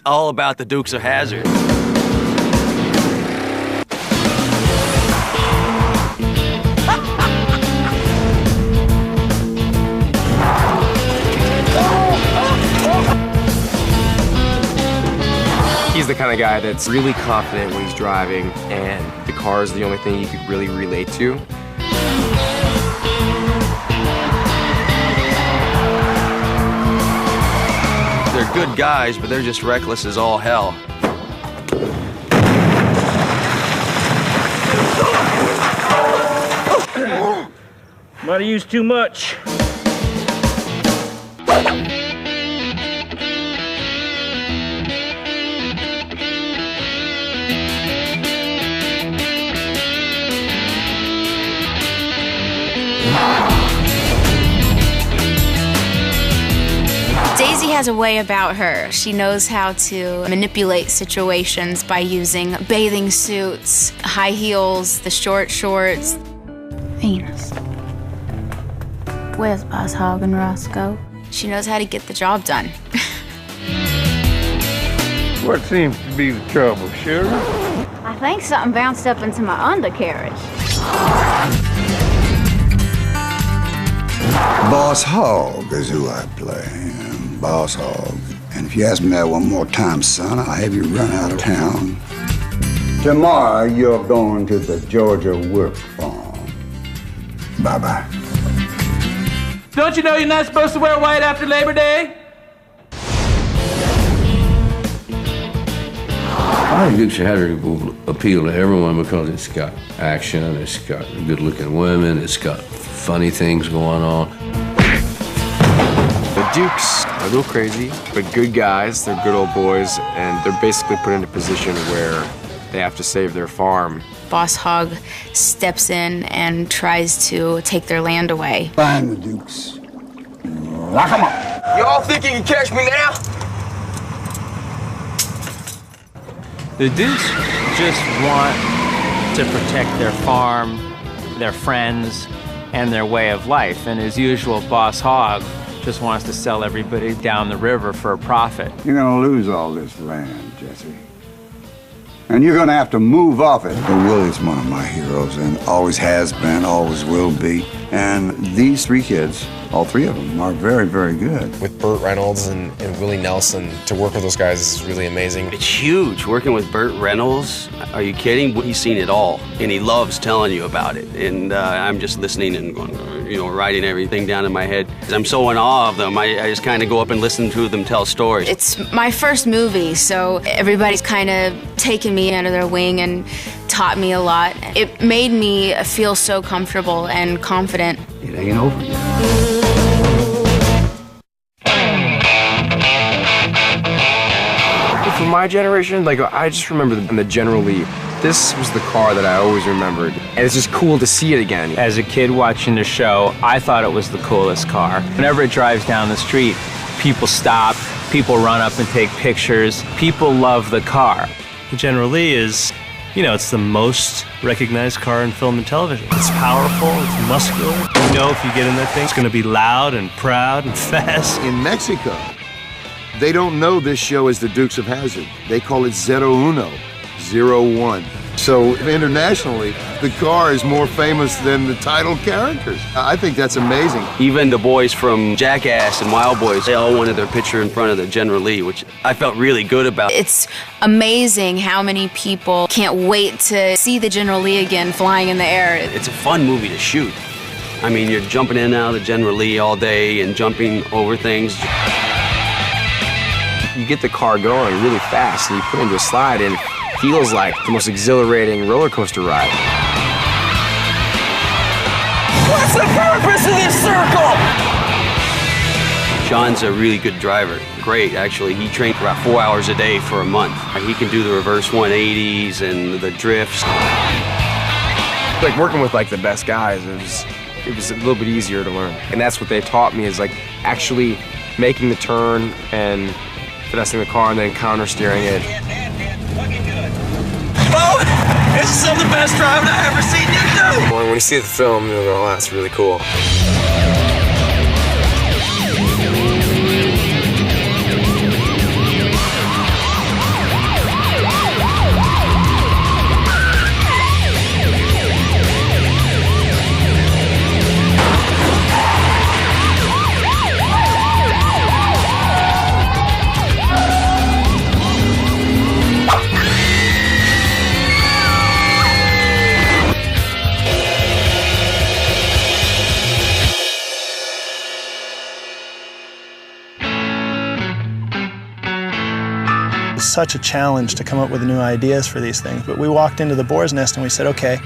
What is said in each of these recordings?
It's all about the Dukes of Hazzard. He's the kind of guy that's really confident when he's driving, and the car is the only thing you could really relate to. They're good guys, but they're just reckless as all hell. Might have used too much. Daisy has a way about her. She knows how to manipulate situations by using bathing suits, high heels, the short shorts. Venus. Where's Boss Hogg and Roscoe? She knows how to get the job done. What seems to be the trouble, Sheriff? I think something bounced up into my undercarriage. Boss Hogg is who I play. Boss Hogg. And if you ask me that one more time, son, I'll have you run out of town. Tomorrow, you're going to the Georgia work farm. Bye-bye. Don't you know you're not supposed to wear white after Labor Day? I think Dukes of Hazzard will appeal to everyone because it's got action, it's got good-looking women, it's got funny things going on. The Dukes are a little crazy, but good guys. They're good old boys, and they're basically put in a position where they have to save their farm. Boss Hogg steps in and tries to take their land away. Find the Dukes. Lock 'em up. Y'all think you can catch me now? The Dukes just want to protect their farm, their friends, and their way of life. And as usual, Boss Hogg just wants to sell everybody down the river for a profit. You're gonna lose all this land, Jesse. And you're gonna have to move off it. But Willie's one of my heroes, and always has been, always will be. And these three kids, all three of them, are very, very good. With Burt Reynolds and Willie Nelson, to work with those guys is really amazing. It's huge working with Burt Reynolds. Are you kidding? He's seen it all, and he loves telling you about it. And I'm just listening and going, writing everything down in my head. I'm so in awe of them. I just kind of go up and listen to them tell stories. It's my first movie, so everybody's kind of taken me under their wing and taught me a lot. It made me feel so comfortable and confident. It ain't over yet. For my generation, I just remember the General Lee. This was the car that I always remembered, and it's just cool to see it again. As a kid watching the show, I thought it was the coolest car. Whenever it drives down the street, people stop, people run up and take pictures. People love the car. The General Lee is, it's the most recognized car in film and television. It's powerful, it's muscular. You know if you get in that thing, it's gonna be loud and proud and fast. In Mexico, they don't know this show as the Dukes of Hazzard. They call it 01. So internationally, the car is more famous than the title characters. I think that's amazing. Even the boys from Jackass and Wild Boys, they all wanted their picture in front of the General Lee, which I felt really good about. It's amazing how many people can't wait to see the General Lee again flying in the air. It's a fun movie to shoot. I mean, you're jumping in and out of the General Lee all day and jumping over things. You get the car going really fast, and you put it into a slide, and it feels like the most exhilarating roller coaster ride. What's the purpose of this circle? Sean's a really good driver. Great, actually. He trained for about 4 hours a day for a month. He can do the reverse 180s and the drifts. Working with the best guys, it was a little bit easier to learn. And that's what they taught me, is actually making the turn and finessing the car and then counter steering it. Oh, this is some of the best driving I've ever seen you do! When you see the film, you'll go, oh, that's really cool. was such a challenge to come up with new ideas for these things. But we walked into the Boar's Nest and we said, okay,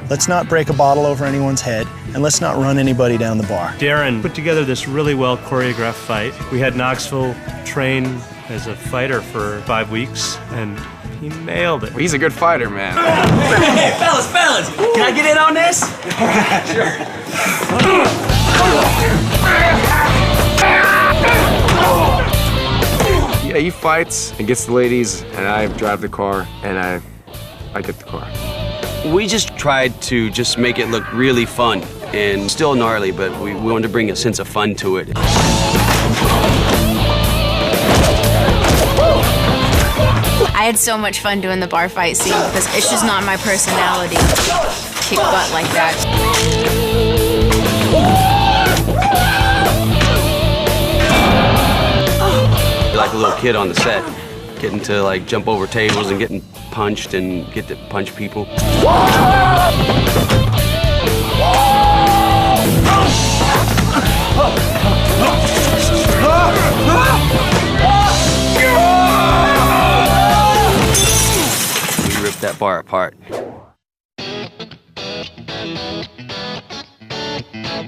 let's not break a bottle over anyone's head, and let's not run anybody down the bar. Darren put together this really well choreographed fight. We had Knoxville train as a fighter for 5 weeks, and he nailed it. He's a good fighter, man. Hey, fellas, can I get in on this? Sure. Yeah, he fights and gets the ladies, and I drive the car, and I get the car. We just tried to just make it look really fun and still gnarly, but we wanted to bring a sense of fun to it. I had so much fun doing the bar fight scene because it's just not my personality to kick butt like that. Like a little kid on the set, getting to like jump over tables and getting punched and get to punch people. We ripped that bar apart.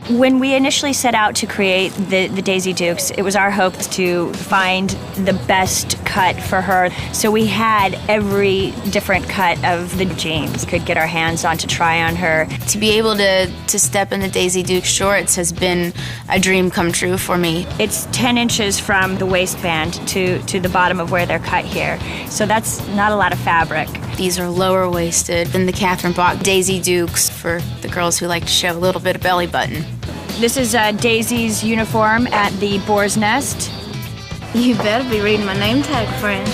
When we initially set out to create the Daisy Dukes, it was our hope to find the best cut for her. So we had every different cut of the jeans could get our hands on to try on her. To be able to step in the Daisy Duke shorts has been a dream come true for me. It's 10 inches from the waistband to the bottom of where they're cut here. So that's not a lot of fabric. These are lower waisted than the Catherine Bach Daisy Dukes for the girls who like to show a little bit of belly button. This is Daisy's uniform at the Boar's Nest. You better be reading my name tag, friend.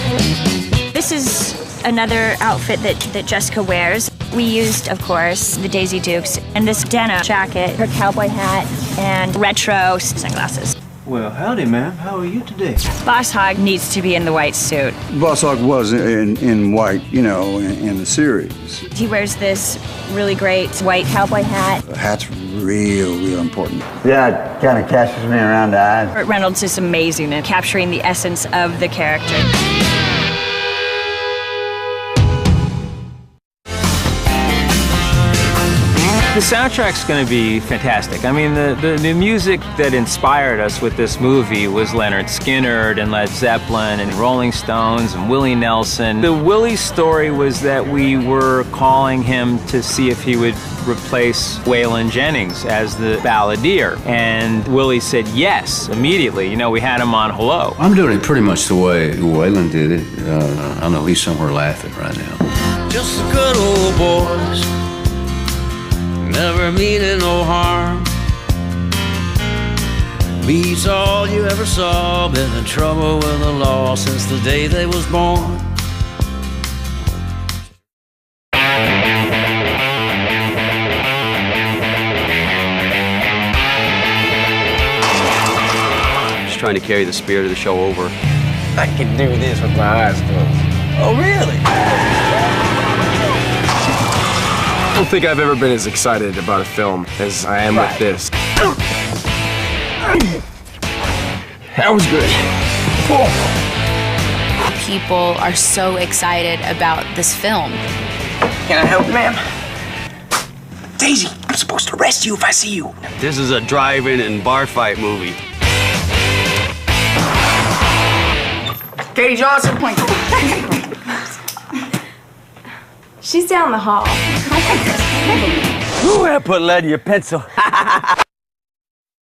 This is another outfit that Jessica wears. We used, of course, the Daisy Dukes and this denim jacket, her cowboy hat, and retro sunglasses. Well, howdy, ma'am. How are you today? Boss Hogg needs to be in the white suit. Boss Hogg was in white, you know, in the series. He wears this really great white cowboy hat. The hat's real important. Yeah, it kind of catches me around the eyes. Burt Reynolds is amazing at capturing the essence of the character. The soundtrack's going to be fantastic. I mean, the music that inspired us with this movie was Leonard Skinner and Led Zeppelin and Rolling Stones and Willie Nelson. The Willie story was that we were calling him to see if he would replace Waylon Jennings as the balladeer. And Willie said yes, immediately. You know, we had him on Hello. I'm doing it pretty much the way Waylon did it. I know he's somewhere laughing right now. Just the good old boys, never meaning no harm. Beats all you ever saw, been in trouble with the law since the day they was born. Just trying to carry the spirit of the show over. I can do this with my eyes closed. Oh, really? I don't think I've ever been as excited about a film as I am with this. That was good. People are so excited about this film. Can I help, ma'am? Daisy, I'm supposed to arrest you if I see you. This is a drive-in and bar fight movie. Katie Johnson. She's down the hall. Ooh, I put lead in your pencil.